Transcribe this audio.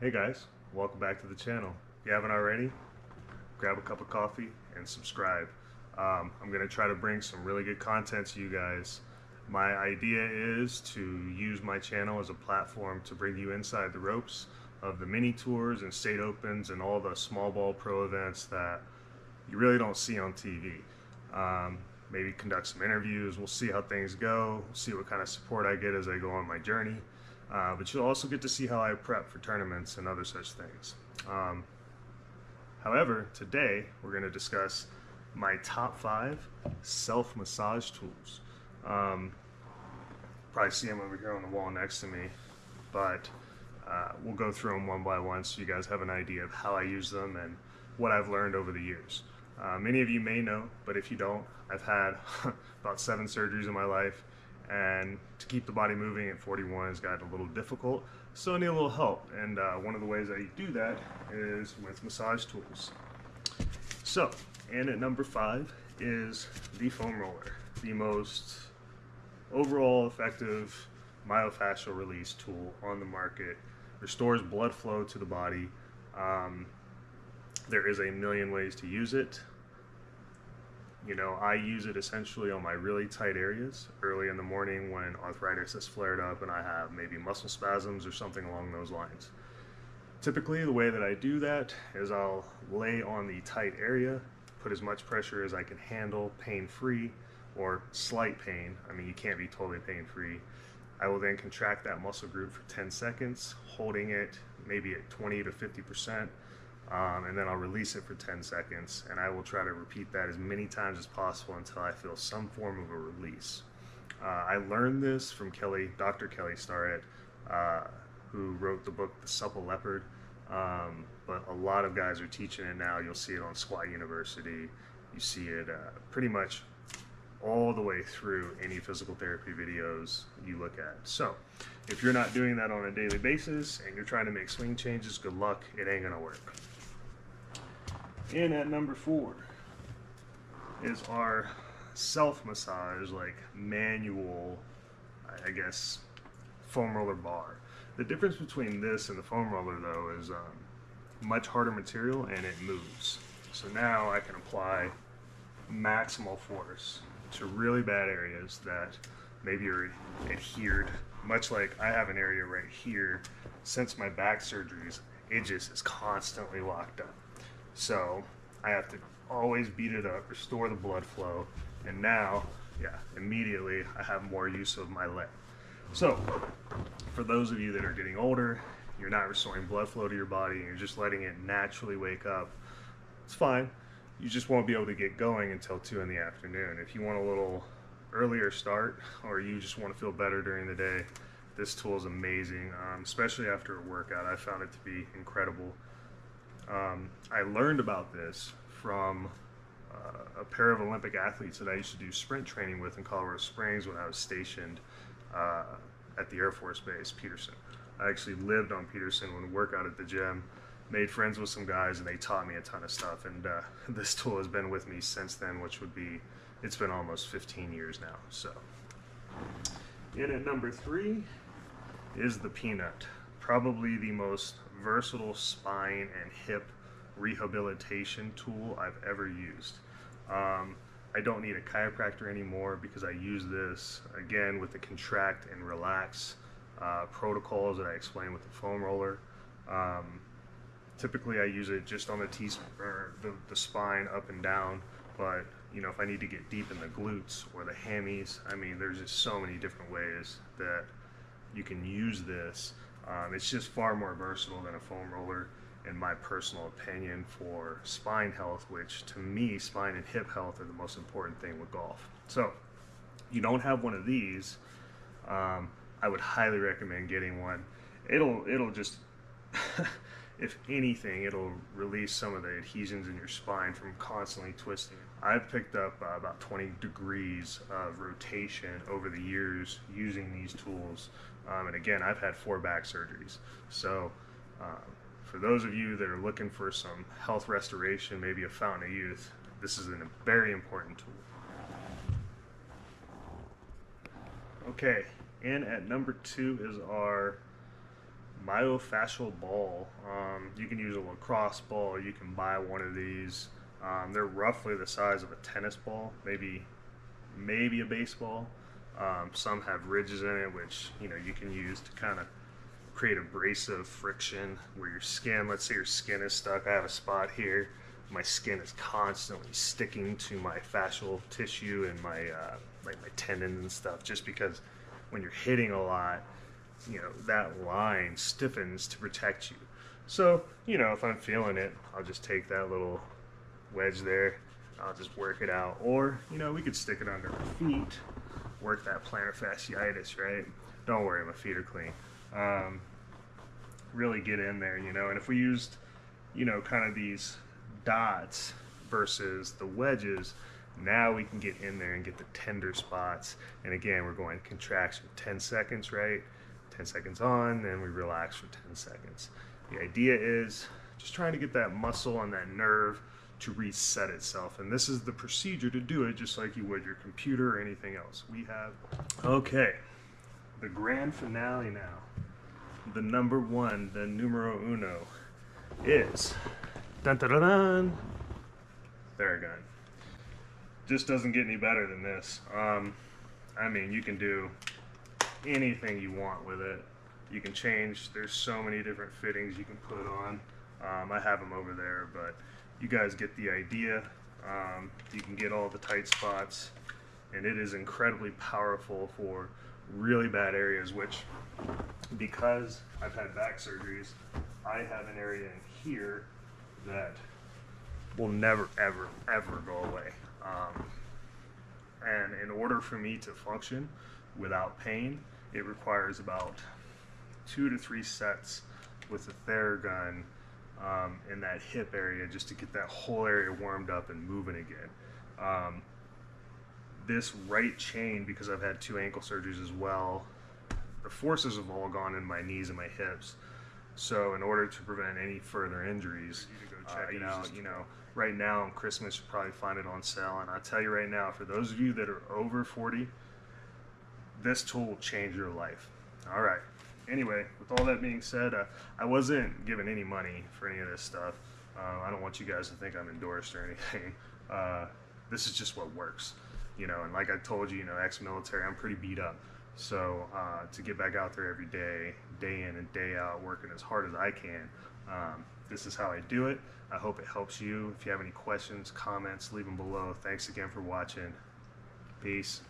Hey guys, welcome back to the channel. If you haven't already, grab a cup of coffee and subscribe. I'm going to try to bring some really good content to you guys. My idea is to use my channel as a platform to bring you inside the ropes of the mini tours and state opens and all the small ball pro events that you really don't see on TV. Maybe conduct some interviews. We'll see how things go, see what kind of support I get as I go on my journey. But you'll also get to see how I prep for tournaments and other such things. However, today we're going to discuss my top 5 self-massage tools. Probably see them over here on the wall next to me, but we'll go through them one by one so you guys have an idea of how I use them and what I've learned over the years. Many of you may know, but if you don't, I've had about 7 surgeries in my life, and to keep the body moving at 41 has gotten a little difficult, so I need a little help. And one of the ways I do that is with massage tools. So, and at number 5 is the foam roller, the most overall effective myofascial release tool on the market. Restores blood flow to the body. There is a million ways to use it. You know, I use it essentially on my really tight areas early in the morning when arthritis has flared up and I have maybe muscle spasms or something along those lines. Typically, the way that I do that is I'll lay on the tight area, put as much pressure as I can handle, pain-free or slight pain. I mean, you can't be totally pain-free. I will then contract that muscle group for 10 seconds, holding it maybe at 20 to 50%. And then I'll release it for 10 seconds, and I will try to repeat that as many times as possible until I feel some form of a release. I learned this from Dr. Kelly Starrett, who wrote the book The Supple Leopard, but a lot of guys are teaching it now. You'll see it on Squat University. You see it pretty much all the way through any physical therapy videos you look at. So if you're not doing that on a daily basis and you're trying to make swing changes, good luck, it ain't gonna work. And at number 4 is our self-massage, like manual, I guess, foam roller bar. The difference between this and the foam roller though is much harder material and it moves. So now I can apply maximal force to really bad areas that maybe are adhered, much like I have an area right here. Since my back surgeries, it just is constantly locked up. So I have to always beat it up, restore the blood flow, and now, immediately I have more use of my leg. So for those of you that are getting older, you're not restoring blood flow to your body, and you're just letting it naturally wake up, it's fine. You just won't be able to get going until 2 in the afternoon. If you want a little earlier start, or you just want to feel better during the day, this tool is amazing, especially after a workout. I found it to be incredible. I learned about this from a pair of Olympic athletes that I used to do sprint training with in Colorado Springs when I was stationed at the Air Force Base, Peterson. I actually lived on Peterson when we worked out at the gym, made friends with some guys, and they taught me a ton of stuff. And this tool has been with me since then, which would be, it's been almost 15 years now. So, in at number 3 is the Peanut. Probably the most versatile spine and hip rehabilitation tool I've ever used. I don't need a chiropractor anymore because I use this again with the contract and relax protocols that I explained with the foam roller. Typically I use it just on the spine up and down, but you know, if I need to get deep in the glutes or the hammies, I mean, there's just so many different ways that you can use this. It's just far more versatile than a foam roller, in my personal opinion, for spine health, which to me, spine and hip health are the most important thing with golf. So, you don't have one of these, I would highly recommend getting one. It'll just, if anything, it'll release some of the adhesions in your spine from constantly twisting. I've picked up about 20 degrees of rotation over the years using these tools. And again, I've had 4 back surgeries. So for those of you that are looking for some health restoration, maybe a fountain of youth, this is a very important tool. Okay, and at number 2 is our myofascial ball. You can use a lacrosse ball. You can buy one of these. They're roughly the size of a tennis ball, maybe a baseball. Some have ridges in it, which you can use to kind of create abrasive friction where your skin, let's say your skin is stuck. I have a spot here. My skin is constantly sticking to my fascial tissue and my like my tendons and stuff, just because when you're hitting a lot, that line stiffens to protect you. So, if I'm feeling it, I'll just take that little wedge there. I'll just work it out. Or, we could stick it under my feet, work that plantar fasciitis, right? Don't worry, my feet are clean. Really get in there, and if we used, kind of these dots versus the wedges, now we can get in there and get the tender spots. And again, we're going contraction 10 seconds, right? 10 seconds on, then we relax for 10 seconds. The idea is just trying to get that muscle on that nerve to reset itself. And this is the procedure to do it, just like you would your computer or anything else. Okay, the grand finale now. The number one, the numero uno, is dun dun dun dun, Theragun. Just doesn't get any better than this. I mean, you can do anything you want with it. You can change, there's so many different fittings you can put on. I have them over there, but you guys get the idea. You can get all the tight spots, and it is incredibly powerful for really bad areas, which, because I've had back surgeries, I have an area in here that will never, ever, ever go away. And in order for me to function without pain, it requires about 2 to 3 sets with the Theragun in that hip area, just to get that whole area warmed up and moving again. This right chain, because I've had 2 ankle surgeries as well, the forces have all gone in my knees and my hips. So in order to prevent any further injuries, check it out. Right now on Christmas, you'll probably find it on sale. And I'll tell you right now, for those of you that are over 40, this tool will change your life. All right. Anyway, with all that being said, I wasn't given any money for any of this stuff. I don't want you guys to think I'm endorsed or anything. This is just what works. And like I told you, ex-military, I'm pretty beat up. So to get back out there every day, day in and day out, working as hard as I can, this is how I do it. I hope it helps you. If you have any questions, comments, leave them below. Thanks again for watching. Peace.